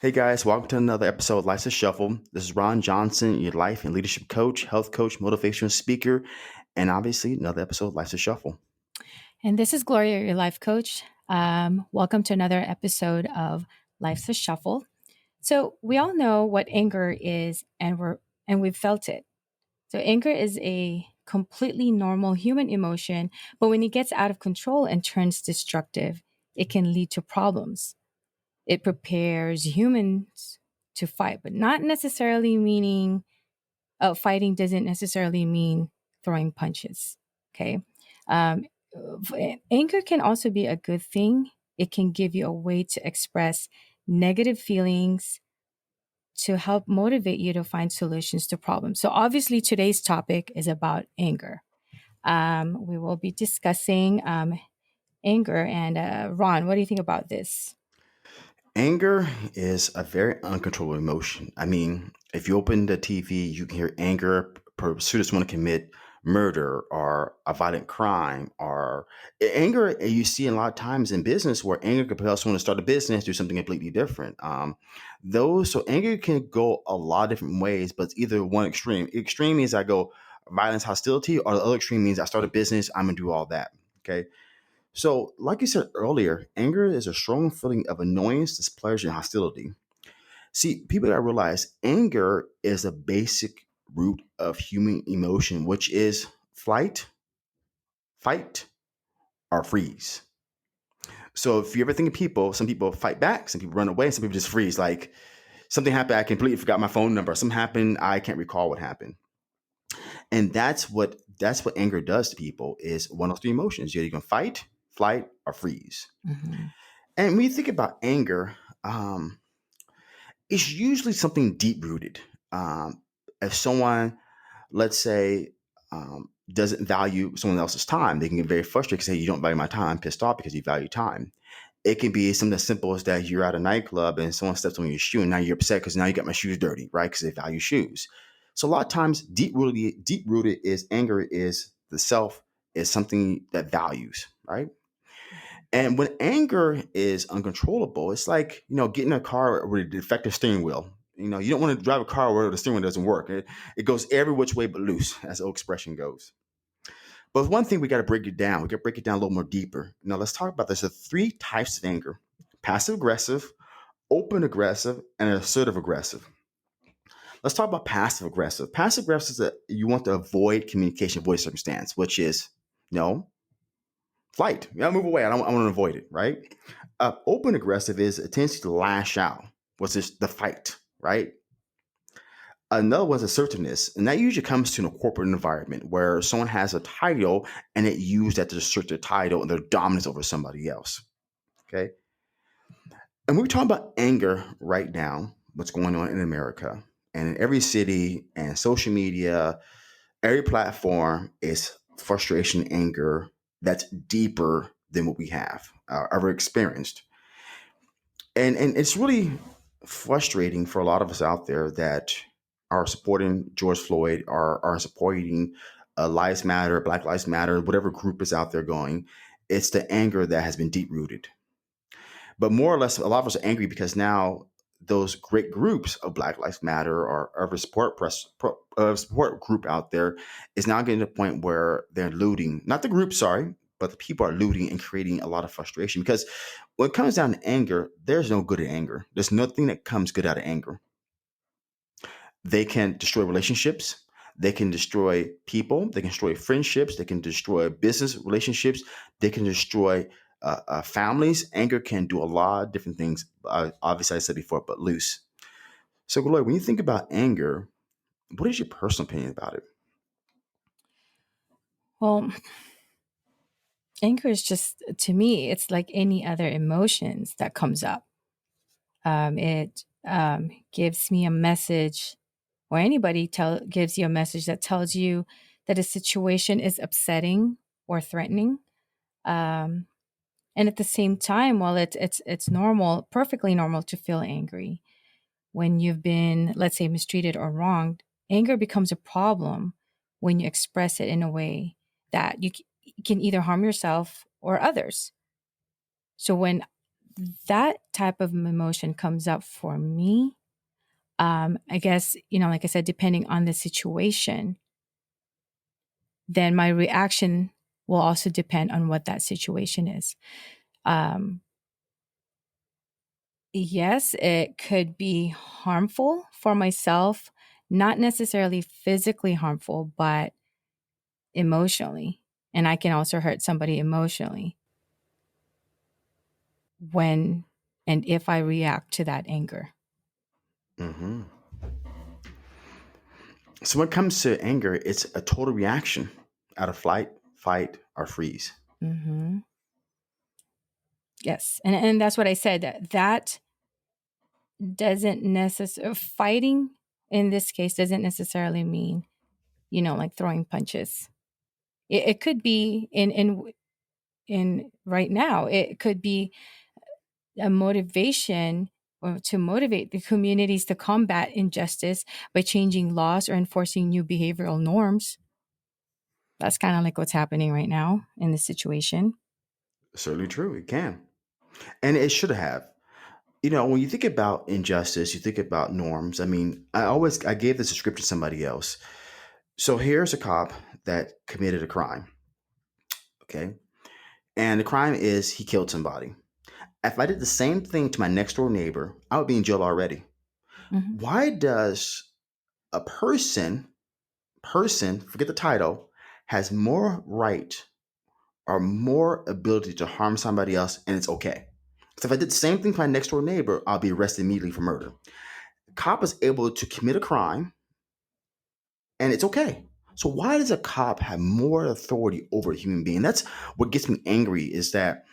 Hey guys, welcome to another episode of Life's a Shuffle. This is Ron Johnson, your life and leadership coach, health coach, motivational speaker, and obviously another episode of Life's a Shuffle. And this is Gloria, your life coach. Welcome to another episode of Life's a Shuffle. So we all know what anger is, and we've felt it. So anger is a completely normal human emotion, but when it gets out of control and turns destructive, it can lead to problems. It prepares humans to fight, but not necessarily meaning fighting doesn't necessarily mean throwing punches. Okay. Um, Anger can also be a good thing. It can give you a way to express negative feelings to help motivate you to find solutions to problems. So, obviously, today's topic is about anger. We will be discussing anger. And Ron, what do you think about this? Anger is a very uncontrollable emotion. I mean, if you open the TV, you can hear anger pursue someone to commit murder or a violent crime or anger you see a lot of times in business where anger compels someone to start a business, do something completely different. Those so anger can go a lot of different ways, but it's either one extreme. Extreme means I go violence, hostility, or the other extreme means I start a business, I'm gonna do all that. Okay. So, like you said earlier, anger is a strong feeling of annoyance, displeasure, and hostility. See, people gotta realize anger is a basic root of human emotion, which is flight, fight, or freeze. So, if you ever think of people, some people fight back, some people run away, some people just freeze. Like something happened, I completely forgot my phone number. Something happened, I can't recall what happened. And that's what anger does to people is one of three emotions. You're either gonna fight, flight, or freeze. Mhm. And when you think about anger, um, it's usually something deep rooted. If someone, let's say, doesn't value someone else's time, they can get very frustrated because, hey, you don't value my time. I'm pissed off because you value time. It can be something as simple as that you're at a nightclub and someone steps on your shoe and now you're upset because now you got my shoes dirty, right? Because they value shoes. So a lot of times, deep rooted is anger is the self is something that values, right? And when anger is uncontrollable, it's like, getting a car with a defective steering wheel. You don't want to drive a car where the steering wheel doesn't work. It goes every which way but loose, as the old expression goes. But one thing we got to break it down. We got to break it down a little more deeper. Now, let's talk about this. There are three types of anger: passive aggressive, open aggressive, and assertive aggressive. Let's talk about passive aggressive. Passive aggressive is that you want to avoid communication, avoid circumstance, which is no, flight. Yeah, move away. I want to avoid it, right? Open aggressive is a tendency to lash out, which is the fight, right? Another one's assertiveness, and that usually comes to in a corporate environment where someone has a title and it used that to assert their title and their dominance over somebody else. Okay. And we're talking about anger right now, what's going on in America and in every city and social media, every platform is frustration, anger that's deeper than what we have ever experienced. And it's really frustrating for a lot of us out there that are supporting George Floyd, are supporting Lives Matter, Black Lives Matter, whatever group is out there going. It's the anger that has been deep rooted. But more or less, a lot of us are angry because now those great groups of Black Lives Matter or every support group out there is now getting to the point where they're looting, not the group, sorry, but the people are looting and creating a lot of frustration. Because when it comes down to anger, there's no good in anger. There's nothing that comes good out of anger. They can destroy relationships. They can destroy people. They can destroy friendships. They can destroy business relationships. They can destroy families. Anger can do a lot of different things. Obviously, I said before, but loose. So, Gloria, when you think about anger, what is your personal opinion about it? Well, anger is just, to me, it's like any other emotions that comes up. It gives me a message, or anybody gives you a message that tells you that a situation is upsetting or threatening. Um, and at the same time, while it's normal, perfectly normal to feel angry when you've been, let's say, mistreated or wronged, anger becomes a problem when you express it in a way that you can either harm yourself or others. So when that type of emotion comes up for me, I guess, like I said, depending on the situation, then my reaction will also depend on what that situation is. Um, yes, it could be harmful for myself, not necessarily physically harmful, but emotionally. And I can also hurt somebody emotionally when and if I react to that anger. Hmm. So when it comes to anger, it's a total reaction out of flight, fight, or freeze. Hmm. Yes. And that's what I said. That doesn't necessarily, fighting in this case doesn't necessarily mean, like throwing punches. It could be in right now, it could be a motivation or to motivate the communities to combat injustice by changing laws or enforcing new behavioral norms. That's kind of like what's happening right now in this situation. Certainly true. It can. And it should have. When you think about injustice, you think about norms. I mean, I gave this description to somebody else. So here's a cop that committed a crime. Okay. And the crime is he killed somebody. If I did the same thing to my next door neighbor, I would be in jail already. Hmm. Why does a person, forget the title, has more right or more ability to harm somebody else and it's okay? So if I did the same thing to my next door neighbor, I'll be arrested immediately for murder. The cop is able to commit a crime and it's okay. So why does a cop have more authority over a human being? That's what gets me angry is that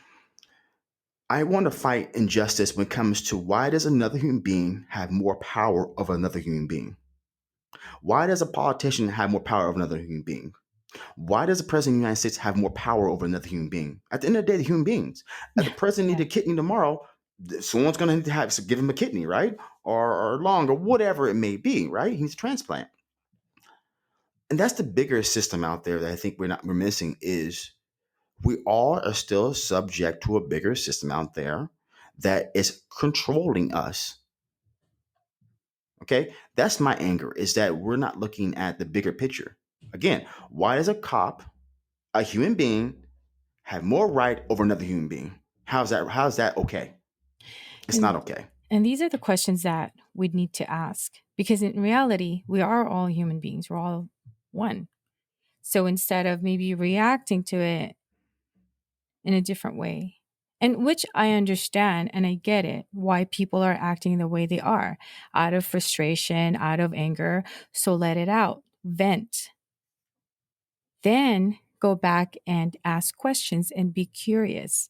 I want to fight injustice when it comes to why does another human being have more power over another human being? Why does a politician have more power over another human being? Why does the president of the United States have more power over another human being? At the end of the day, the human beings. If the president Yeah. needed a kidney tomorrow, someone's going to need to have to give him a kidney, right? Or lung, or whatever it may be, right? He needs a transplant. And that's the bigger system out there that I think we're missing is we all are still subject to a bigger system out there that is controlling us. Okay, that's my anger is that we're not looking at the bigger picture. Again, why does a cop, a human being, have more right over another human being? How's that okay? It's not And okay. and these are the questions that we'd need to ask because in reality, we are all human beings. We're all one. So instead of maybe reacting to it in a different way, and which I understand and I get it, why people are acting the way they are out of frustration, out of anger. So let it out, vent, then go back and ask questions and be curious.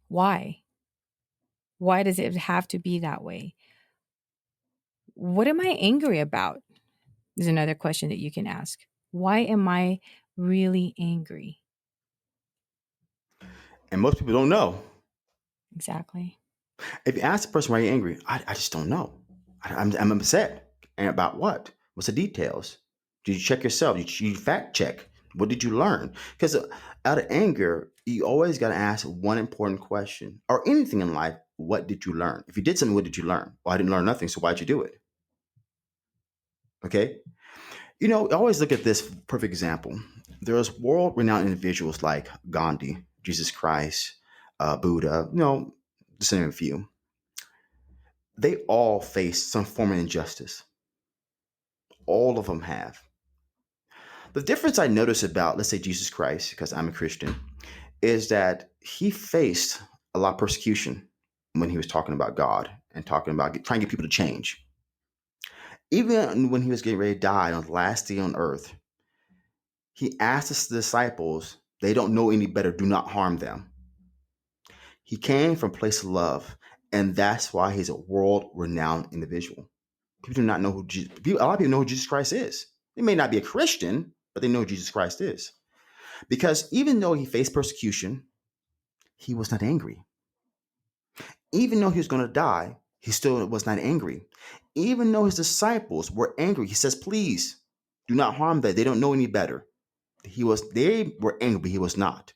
Why? Why does it have to be that way? What am I angry about? Is another question that you can ask. Why am I really angry? And most people don't know. Exactly. If you ask the person why you're angry, I just don't know. I'm upset. And about what? What's the details? Did you check yourself? You fact check. What did you learn? Because out of anger, you always got to ask one important question or anything in life. What did you learn? If you did something, what did you learn? Well, I didn't learn nothing. So why'd you do it? Okay. I always look at this perfect example. There's world renowned individuals like Gandhi, Jesus Christ, Buddha, just to name a few. They all face some form of injustice. All of them have. The difference I notice about, let's say, Jesus Christ, because I'm a Christian, is that he faced a lot of persecution when he was talking about God and talking about trying to get people to change. Even when he was getting ready to die on the last day on earth, he asked his disciples, they don't know any better, do not harm them. He came from a place of love, and that's why he's a world renowned individual. People do not know who Jesus, a lot of people know who Jesus Christ is. They may not be a Christian, but they know who Jesus Christ is. Because even though he faced persecution, he was not angry. Even though he was going to die, he still was not angry. Even though his disciples were angry, he says, please do not harm them. They don't know any better. They were angry, but he was not.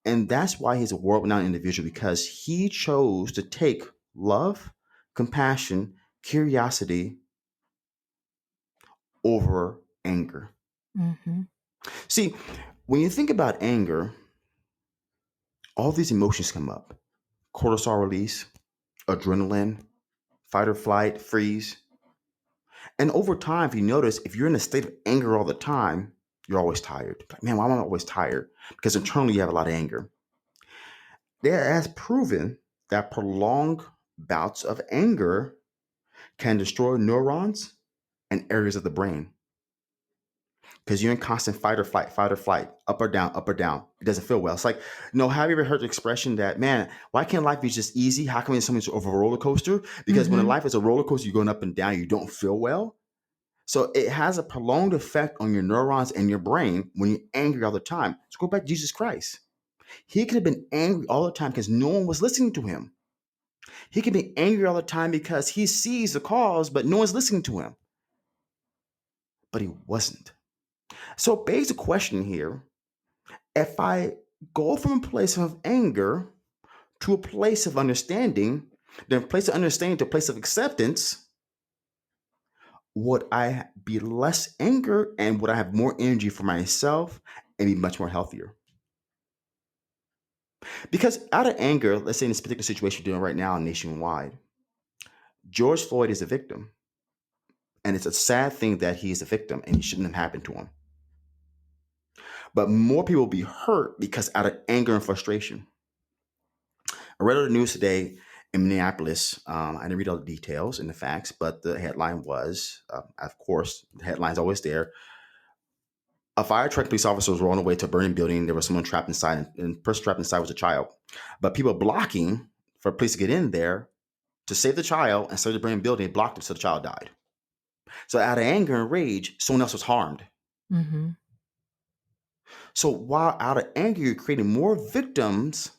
And that's why he's a world renowned individual, because he chose to take love, compassion, curiosity over anger. Hmm. See, when you think about anger, all these emotions come up: cortisol release, adrenaline, fight or flight, freeze. And over time, if you notice, if you're in a state of anger all the time, you're always tired. Like, man, why am I always tired? Because internally you have a lot of anger. It has proven that prolonged bouts of anger can destroy neurons and areas of the brain, because you're in constant fight or flight, up or down, up or down. It doesn't feel well. It's like, have you ever heard the expression that, man, why can't life be just easy? How come it's something of a roller coaster? Because when a Hmm. life is a roller coaster, you're going up and down, you don't feel well. So it has a prolonged effect on your neurons and your brain when you're angry all the time. Let's go back to Jesus Christ. He could have been angry all the time because no one was listening to him. He could be angry all the time because he sees the cause, but no one's listening to him. But he wasn't. So it begs the question here: if I go from a place of anger to a place of understanding, then a place of understanding to a place of acceptance, would I be less anger, and would I have more energy for myself and be much more healthier? Because out of anger, let's say in this particular situation you're doing right now nationwide, George Floyd is a victim. And it's a sad thing that he is a victim and it shouldn't have happened to him. But more people will be hurt because out of anger and frustration. I read on the news today in Minneapolis. I didn't read all the details and the facts, but the headline was, of course, the headline's always there. A fire truck police officers were on the way to a burning building. There was someone trapped inside, and the person trapped inside was a child. But people blocking for police to get in there to save the child and save the burning building, blocked him, so the child died. So out of anger and rage, someone else was harmed. Hmm. So while out of anger you're creating more victims,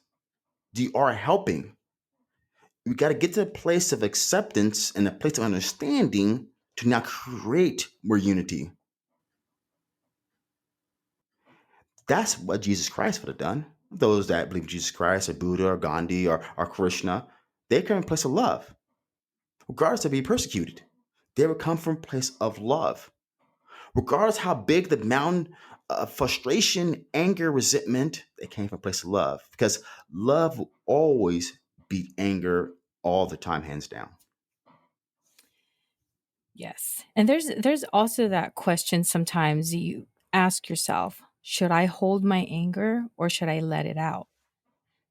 you are helping. You got to get to a place of acceptance and a place of understanding to now create more unity. That's what Jesus Christ would have done. Those that believe in Jesus Christ or Buddha or Gandhi or Krishna, they come from a place of love. Regardless of being persecuted, they would come from a place of love. Regardless how big the mountain of frustration, anger, resentment, they came from a place of love. Because love will always beat anger all the time, hands down. Yes. And there's also that question sometimes you ask yourself, should I hold my anger or should I let it out?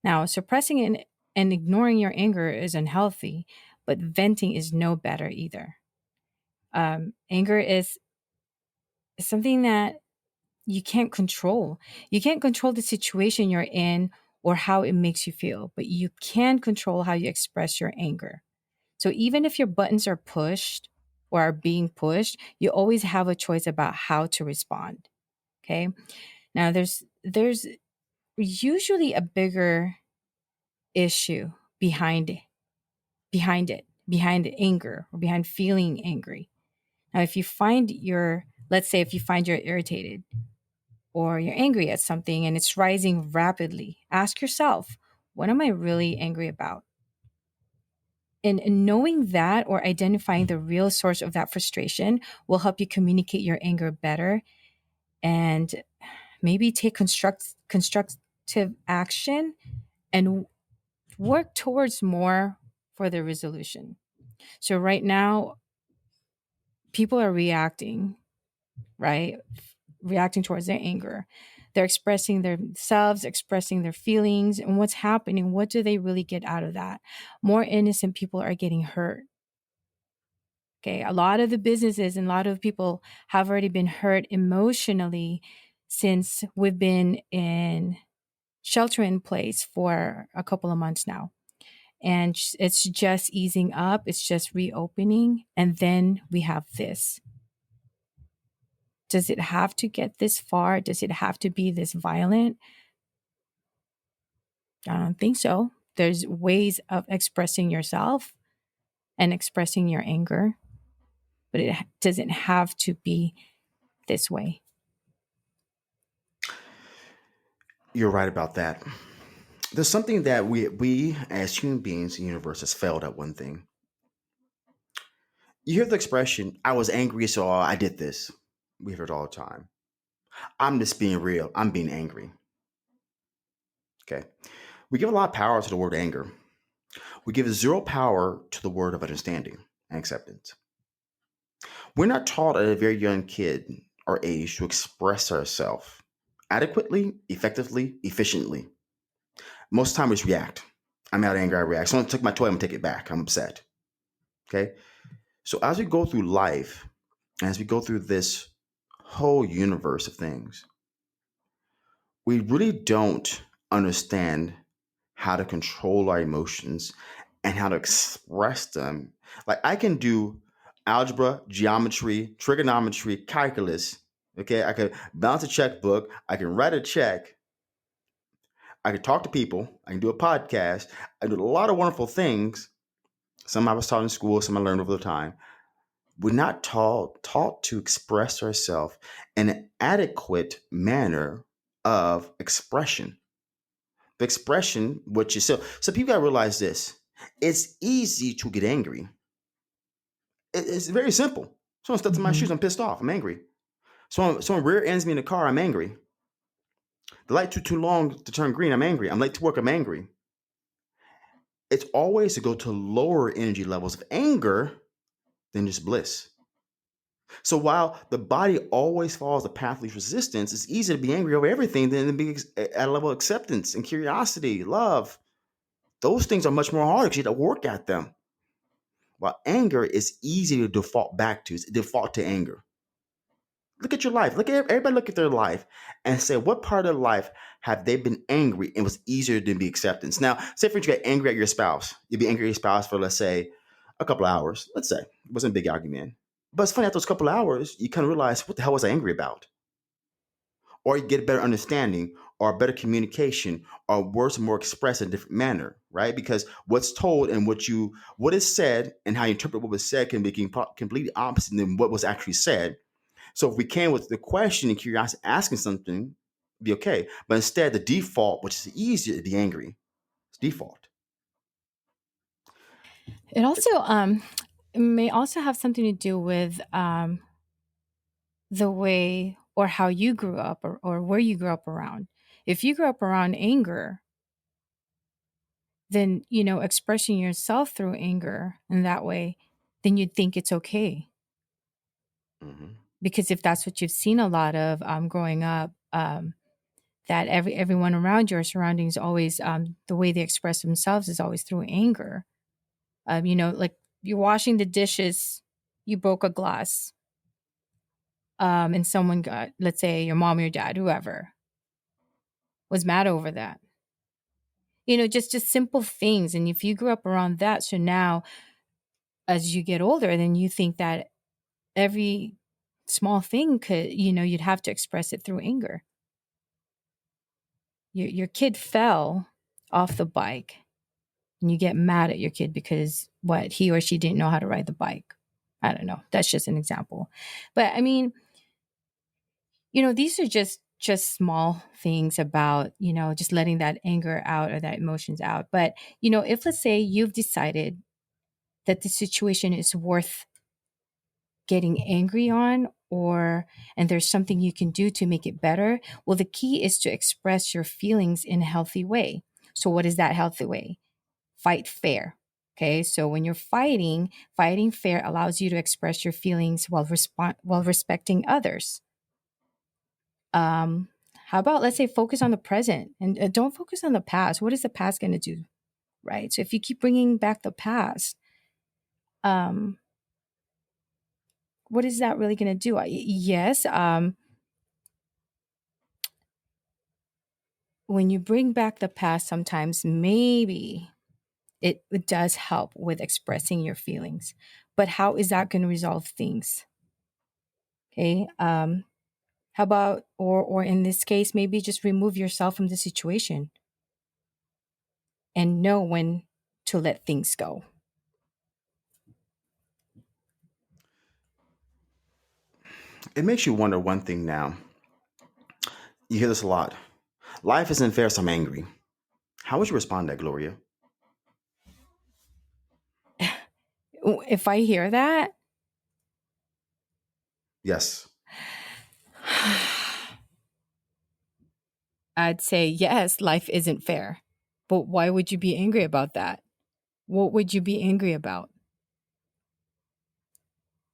Now, suppressing and ignoring your anger is unhealthy, but venting is no better either. Anger is something that you can't control. You can't control the situation you're in or how it makes you feel, but you can control how you express your anger. So even if your buttons are pushed or are being pushed, you always have a choice about how to respond. Okay. Now there's usually a bigger issue behind anger or behind feeling angry. Now if you find your let's say if you find you're irritated or you're angry at something and it's rising rapidly, ask yourself, what am I really angry about? And knowing that or identifying the real source of that frustration will help you communicate your anger better and maybe take constructive action and work towards more for the resolution. So, right now, people are reacting, right? Reacting towards their anger. They're expressing themselves, expressing their feelings, and what's happening. What do they really get out of that? More innocent people are getting hurt. Okay. A lot of the businesses and a lot of people have already been hurt emotionally since we've been in shelter in place for a couple of months now. And it's just easing up, it's just reopening. And then we have this. Does it have to get this far? Does it have to be this violent? I don't think so. There's ways of expressing yourself and expressing your anger, but it doesn't have to be this way. You're right about that. There's something that we as human beings in the universe has failed at one thing. You hear the expression, I was angry, so I did this. We hear it all the time. I'm just being real. I'm being angry. Okay. We give a lot of power to the word anger. We give zero power to the word of understanding and acceptance. We're not taught at a very young kid or age to express ourselves adequately, effectively, efficiently. Most of the time, we just react. I'm out of anger, I react. Someone took my toy, I'm gonna take it back. I'm upset. Okay. So as we go through life, as we go through this whole universe of things, we really don't understand how to control our emotions and how to express them. Like I can do algebra, geometry, trigonometry, calculus. Okay, I can balance a checkbook. I can write a check. I can talk to people. I can do a podcast. I do a lot of wonderful things. Some I was taught in school. Some I learned over the time. We're not taught to express ourselves in an adequate manner of expression. The expression, which is so people gotta realize this. It's easy to get angry. It's very simple. Someone steps in my Hmm. shoes, I'm pissed off, I'm angry. Someone rear ends me in the car, I'm angry. The light took too long to turn green, I'm angry. I'm late to work, I'm angry. It's always to go to lower energy levels of anger than just bliss. So while the body always follows the path of least resistance, it's easy to be angry over everything than to be at a level of acceptance and curiosity, love. Those things are much more hard because you have to work at them. While anger is easy to default back to, it's default to anger. Look at your life. Look at everybody. Look at their life and say what part of life have they been angry and was easier to be acceptance. Now, say for instance, you get angry at your spouse. You'd be angry at your spouse for let's say a couple of hours. Let's say it wasn't a big argument, but it's funny after those couple of hours, you kind of realize what the hell was I angry about, or you get a better understanding or better communication or words are more expressed in a different manner, right? Because what's told and what is said and how you interpret what was said can be completely opposite than what was actually said. So if we can with the question and curiosity asking something, be okay. But instead the default, which is easier to be angry, it's default. It also may also have something to do with the way or how you grew up, or where you grew up around. If you grew up around anger, then expressing yourself through anger in that way, then you'd think it's okay. Hmm. Because if that's what you've seen a lot of growing up, that everyone around your surroundings always, the way they express themselves is always through anger. Like you're washing the dishes, you broke a glass, and someone got, let's say your mom or your dad, whoever, was mad over that. Just simple things. And if you grew up around that, so now as you get older, then you think that every small thing could, you'd have to express it through anger. Your kid fell off the bike, and you get mad at your kid because what, he or she didn't know how to ride the bike. I don't know. That's just an example. But I mean, these are just small things about, just letting that anger out or that emotions out. But, if let's say you've decided that the situation is worth getting angry on, or and there's something you can do to make it better, well, the key is to express your feelings in a healthy way. So what is that healthy way? Fight fair. Okay, so when you're fighting fair allows you to express your feelings while respecting others. um how about, let's say, focus on the present, and don't focus on the past. What is the past going to do? Right, so if you keep bringing back the past, um what is that really going to do? Yes, when you bring back the past, sometimes maybe it does help with expressing your feelings. But how is that going to resolve things? Okay. How about, or in this case, maybe just remove yourself from the situation and know when to let things go. It makes you wonder one thing now. You hear this a lot. Life isn't fair, so I'm angry. How would you respond to that, Gloria? If I hear that, Yes. I'd say, yes, life isn't fair. But why would you be angry about that? What would you be angry about?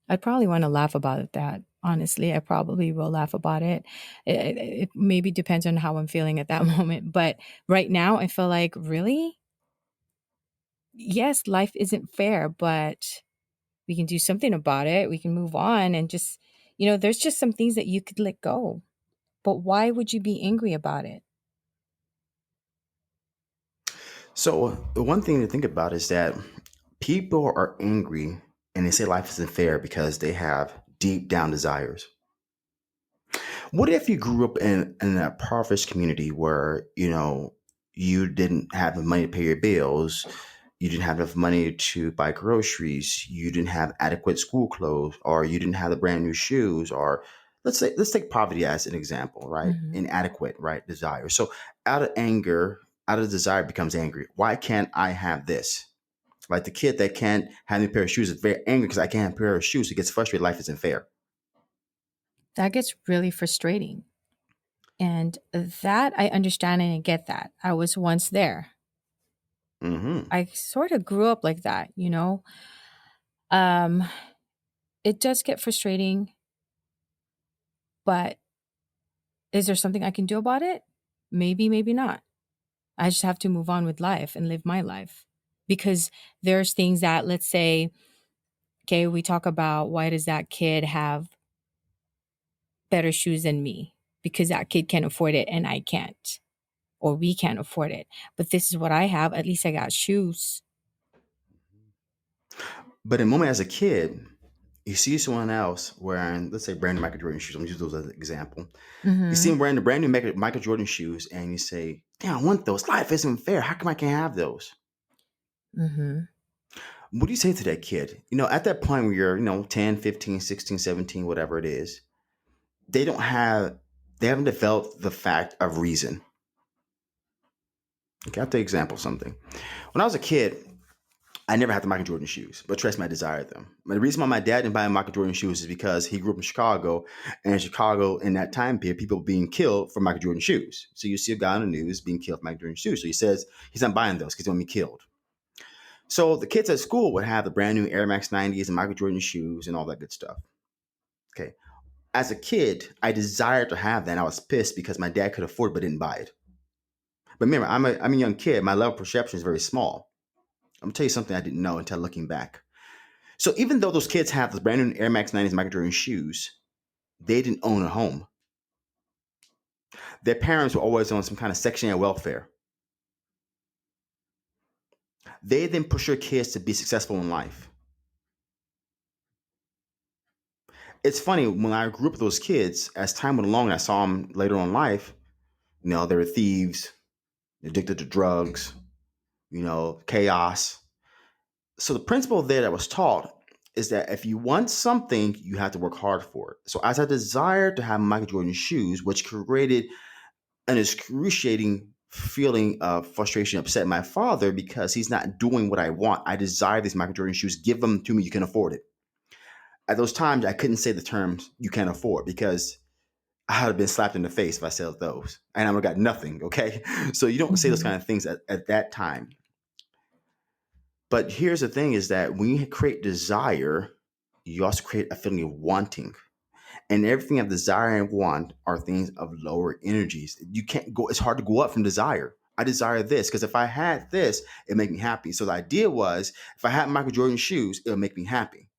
I'd probably want to laugh about that. Honestly, I probably will laugh about it. It maybe depends on how I'm feeling at that moment. But right now, I feel like, really? Yes, life isn't fair, but we can do something about it. We can move on and just, there's just some things that you could let go. But why would you be angry about it? So, the one thing to think about is that people are angry and they say life isn't fair because they have deep down desires. What if you grew up in a impoverished community where, you didn't have the money to pay your bills, you didn't have enough money to buy groceries, you didn't have adequate school clothes, or you didn't have the brand new shoes, or let's take poverty as an example, right? Hmm. Inadequate, right? Desire. So out of anger, out of desire becomes angry. Why can't I have this? Like the kid that can't have a pair of shoes is very angry because I can't have a pair of shoes. He gets frustrated. Life isn't fair. That gets really frustrating. And that I understand and I get that. I was once there. Hmm. I sort of grew up like that. Um, it does get frustrating, but is there something I can do about it? Maybe, maybe not. I just have to move on with life and live my life. Because there's things that, let's say, okay, we talk about why does that kid have better shoes than me? Because that kid can afford it and I can't, or we can't afford it. But this is what I have. At least I got shoes. But in a moment as a kid, you see someone else wearing, let's say, brand new Michael Jordan shoes. I'm gonna use those as an example. You see Mm-hmm. him wearing the brand new Michael Jordan shoes, and you say, "Damn, I want those. Life isn't fair. How come I can't have those?" Mm-hmm. What do you say to that kid? At that point where you're, 10, 15, 16, 17, whatever it is, they don't have, they haven't developed the fact of reason. Okay, I'll take example of something. When I was a kid, I never had the Michael Jordan shoes, but trust me, I desired them. But the reason why my dad didn't buy Michael Jordan shoes is because he grew up in Chicago, and in Chicago, in that time period, people being killed for Michael Jordan shoes. So you see a guy on the news being killed for Michael Jordan shoes. So he says he's not buying those because he want to be killed. So the kids at school would have the brand new Air Max 90s and Michael Jordan shoes and all that good stuff. Okay. As a kid, I desired to have that. And I was pissed because my dad could afford it but didn't buy it. But remember, I'm a young kid. My level of perception is very small. I'm gonna tell you something I didn't know until looking back. So even though those kids have the brand new Air Max 90s Michael Jordan shoes, they didn't own a home. Their parents were always on some kind of Section 8 welfare. They then push their kids to be successful in life. It's funny, when I grew up with those kids, as time went along and I saw them later on in life, they were thieves, addicted to drugs, chaos. So the principle there that was taught is that if you want something, you have to work hard for it. So as I desired to have Michael Jordan shoes, which created an excruciating feeling of frustration, upset at my father because he's not doing what I want. I desire these Michael Jordan shoes. Give them to me. You can afford it. At those times, I couldn't say the terms "you can't afford" because I would have been slapped in the face if I said those, and I would have got nothing. Okay, so you don't say those Mm-hmm. kind of things at that time. But here's the thing: is that when you create desire, you also create a feeling of wanting. And everything of desire and want are things of lower energies. You can't go, it's hard to go up from desire. I desire this because if I had this, it'd make me happy. So the idea was if I had Michael Jordan shoes, it'll make me happy.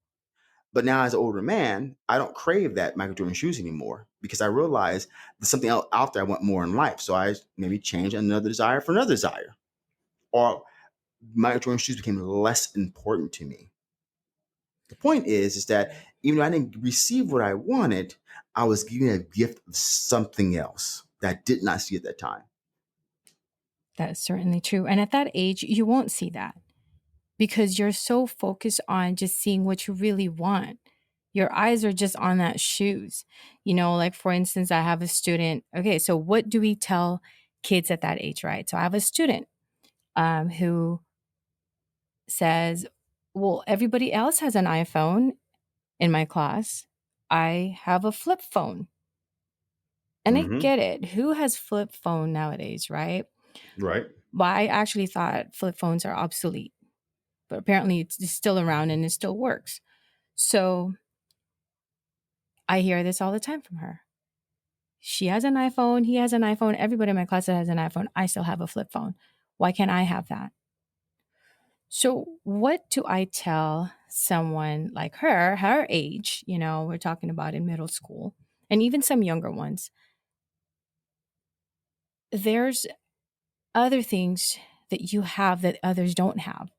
But now as an older man, I don't crave that Michael Jordan shoes anymore because I realize there's something out there I want more in life. So I maybe change another desire for another desire. Or Michael Jordan shoes became less important to me. The point is that even though I didn't receive what I wanted, I was given a gift of something else that I did not see at that time. That is certainly true. And at that age, you won't see that because you're so focused on just seeing what you really want. Your eyes are just on that shoes. Like for instance, I have a student. Okay, so what do we tell kids at that age, right? So I have a student. who says, well, everybody else has an iPhone in my class. I have a flip phone. And I Hmm. get it. Who has flip phone nowadays, right? Right. Well, I actually thought flip phones are obsolete, but apparently it's still around and it still works. So I hear this all the time from her. She has an iPhone, he has an iPhone, everybody in my class has an iPhone. I still have a flip phone. Why can't I have that? So, what do I tell someone like her age, we're talking about in middle school, and even some younger ones? There's other things that you have that others don't have.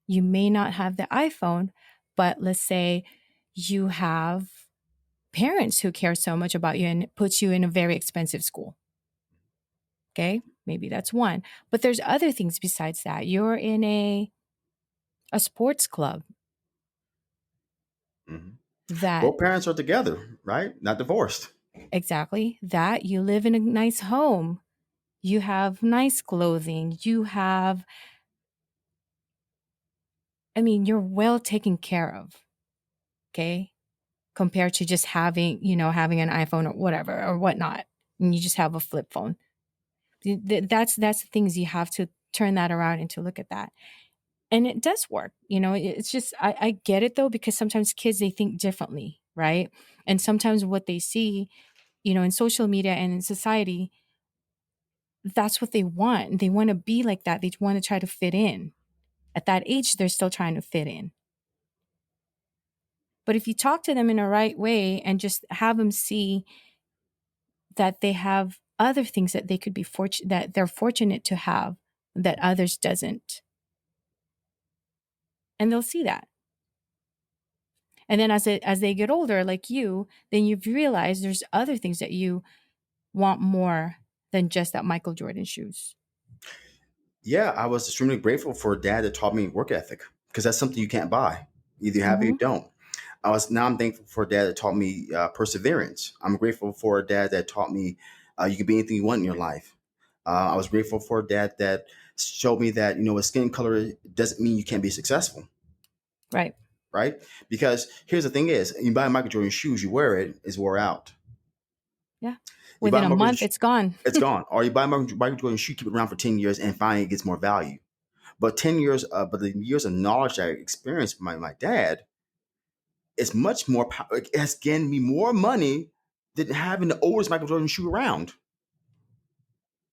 You may not have the iPhone, but let's say you have parents who care so much about you and it puts you in a very expensive school. Okay? Maybe that's one. But there's other things besides that. You're in a sports club Hmm. that Both parents are together, right? Not divorced. exactly that you live in a nice home. You have nice clothing. You're well taken care of. Okay? Compared to just having an iPhone or whatever or whatnot. And you just have a flip phone. That's the things you have to turn that around and to look at that. And it does work. It's just I get it though, because sometimes kids they think differently, right? And sometimes what they see, in social media and in society, that's what they want. They want to be like that. They want to try to fit in. At that age, they're still trying to fit in. But if you talk to them in a right way and just have them see that they have other things that they could be fortunate that they're fortunate to have that others doesn't, and they'll see that. And then as they get older, like you, then you've realized there's other things that you want more than just that Michael Jordan shoes. Yeah, I was extremely grateful for a dad that taught me work ethic because that's something you can't buy. Either you have it or you Hmm. don't. I'm thankful for a dad that taught me perseverance. I'm grateful for a dad that taught me you can be anything you want in your life. I was grateful for a dad that showed me that a skin color doesn't mean you can't be successful, Right. right? Because here's the thing: is you buy Michael Jordan shoes, you wear it, it's wore out. Yeah. You buy Within a Michael Jordan, month, it's gone. it's gone. Or you buy Michael Jordan shoe, keep it around for 10 years, and finally it gets more value. But 10 years, but the years of knowledge that I experienced from my dad is much more. It has gained me more money than having the oldest Michael Jordan shoe around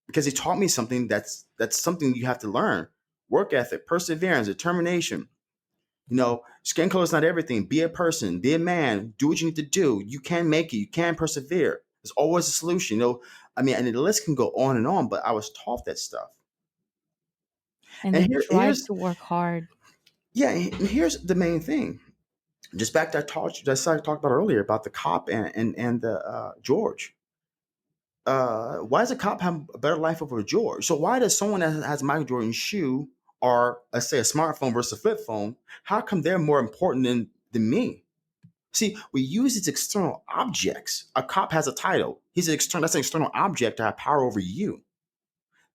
because he taught me something that's something you have to learn: work ethic, perseverance, determination. Skin color is not everything. Be a person, be a man, do what you need to do. You can make it. You can persevere. There's always a solution. And the list can go on and on. But I was taught that stuff. And And then drive here's to work hard. yeah, and here's the main thing. Just back to I talked about earlier about the cop and the George. Why does a cop have a better life over George? So why does someone that has Michael Jordan's shoe or let's say a smartphone versus a flip phone? How come they're more important than me? See, we use these external objects. A cop has a title. He's an external. That's an external object to have power over you.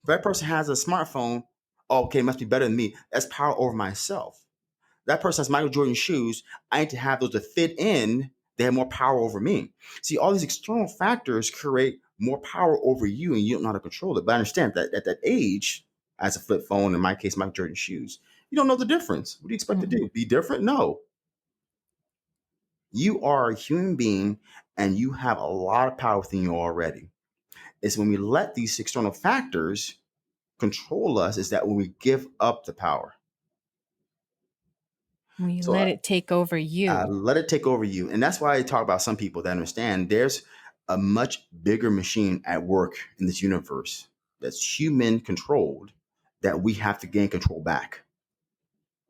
If that person has a smartphone, oh, okay, it must be better than me. That's power over myself. That person has Michael Jordan shoes. I need to have those to fit in. They have more power over me. See, all these external factors create more power over you, and you don't know how to control it. But I understand that at that age, as a flip phone, in my case, Michael Jordan shoes, you don't know the difference. What do you expect to Hmm. do? Be different? No. You are a human being, and you have a lot of power within you already. It's when we let these external factors control us, is that when we give up the power. When you So let it take over you. let it take over you. And that's why I talk about some people that understand there's a much bigger machine at work in this universe that's human controlled that we have to gain control back.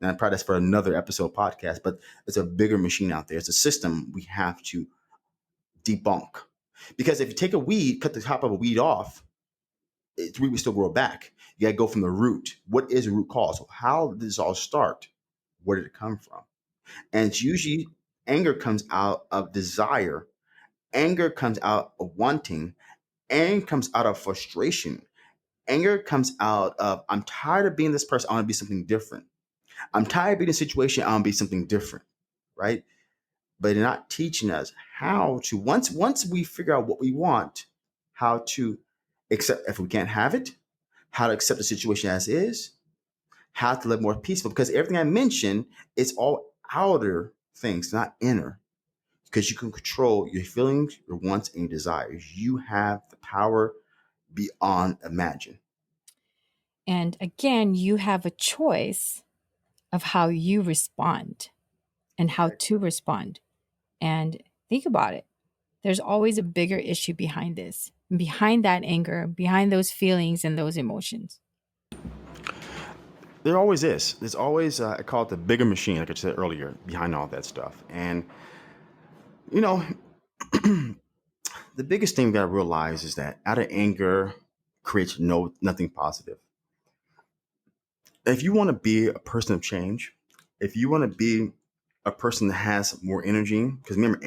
And I probably that's for another episode podcast, but it's a bigger machine out there. It's a system we have to debunk. Because if you take a weed, cut the top of a weed off, its weed will still grow back. You got to go from the root. What is the root cause? So how did this all start? Where did it come from? And it's usually anger comes out of desire. Anger comes out of wanting. Anger comes out of frustration. Anger comes out of, I'm tired of being this person. I want to be something different. I'm tired of being in a situation. I want to be something different. Right. But they're not teaching us how to, once we figure out what we want, how to accept if we can't have it, how to accept the situation as is, how to live more peaceful. Because everything I mentioned is all outer things, not inner. Because you can control your feelings, your wants, and your desires. You have the power beyond imagine. And again, you have a choice of how you respond and how to respond. And think about it. There's always a bigger issue behind this, behind that anger, behind those feelings and those emotions. There always is. There's always, I call it the bigger machine, like I said earlier, behind all that stuff. And, you know, the biggest thing we got to realize is that out of anger creates nothing positive. If you want to be a person of change, if you want to be a person that has more energy, because remember,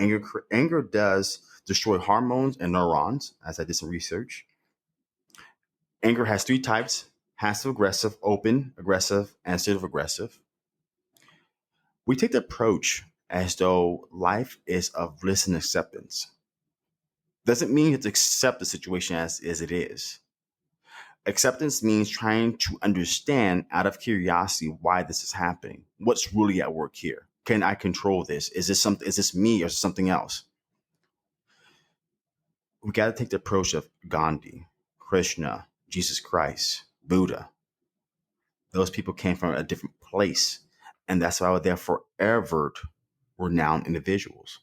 anger does destroy hormones and neurons, as I did some research. Anger has three types: passive aggressive, open aggressive, and assertive aggressive. We take the approach as though life is of bliss and acceptance. Doesn't mean you have to accept the situation as it is. Acceptance means trying to understand out of curiosity why this is happening. What's really at work here? Can I control this? Is this something? Is this me or something else? We got to take the approach of Gandhi, Krishna, Jesus Christ, Buddha. Those people came from a different place, and that's why they're forever renowned individuals,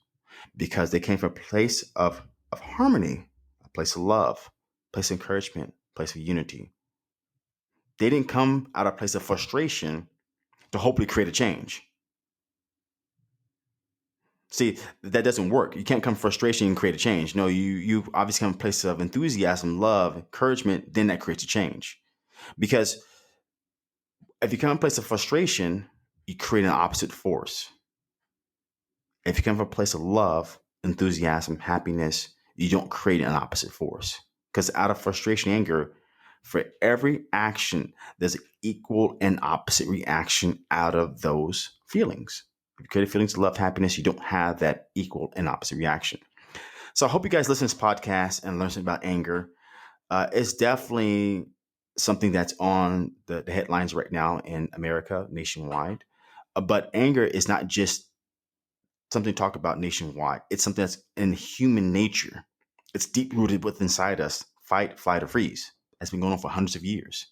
because they came from a place of harmony, a place of love, a place of encouragement, a place of unity. They didn't come out of a place of frustration to hopefully create a change. See, that doesn't work. You can't come from frustration and create a change. No, you obviously come from a place of enthusiasm, love, encouragement, then that creates a change. Because if you come from a place of frustration, you create an opposite force. If you come from a place of love, enthusiasm, happiness, you don't create an opposite force. Because out of frustration, anger, for every action, there's an equal and opposite reaction out of those feelings. If you create feelings of love, happiness, you don't have that equal and opposite reaction. So I hope you guys listen to this podcast and learn something about anger. It's definitely something that's on the headlines right now in America, nationwide. But anger is not just something to talk about nationwide. It's something that's in human nature. It's deep rooted within inside us. Fight, flight, or freeze. That's been going on for hundreds of years.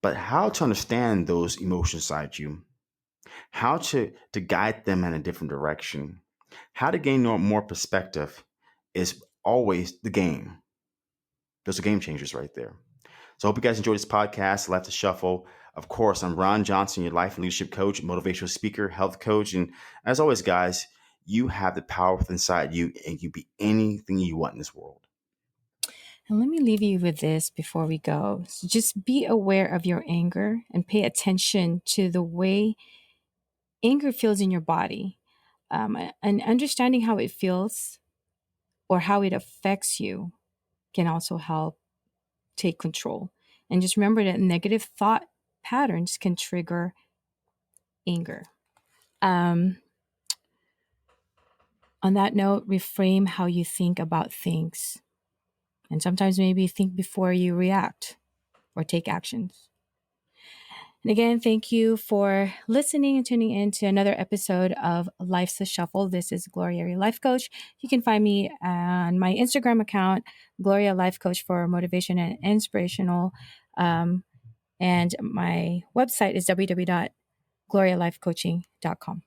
But how to understand those emotions inside you, how to guide them in a different direction, how to gain more perspective is always the game. Those are game changers right there. So I hope you guys enjoyed this podcast, Life to Shuffle. Of course, I'm Ron Johnson, your life and leadership coach, motivational speaker, health coach. And as always, guys, you have the power within inside you and you be anything you want in this world. And let me leave you with this before we go. So just be aware of your anger and pay attention to the way anger feels in your body. And understanding how it feels or how it affects you can also help take control. And just remember that negative thought patterns can trigger anger. Um, on that note, reframe how you think about things. And sometimes maybe think before you react or take actions. And again, thank you for listening and tuning in to another episode of Life's a Shuffle. This is Gloria, your life coach. You can find me on my Instagram account, Gloria Life Coach, for motivation and inspirational. And my website is www.glorialifecoaching.com.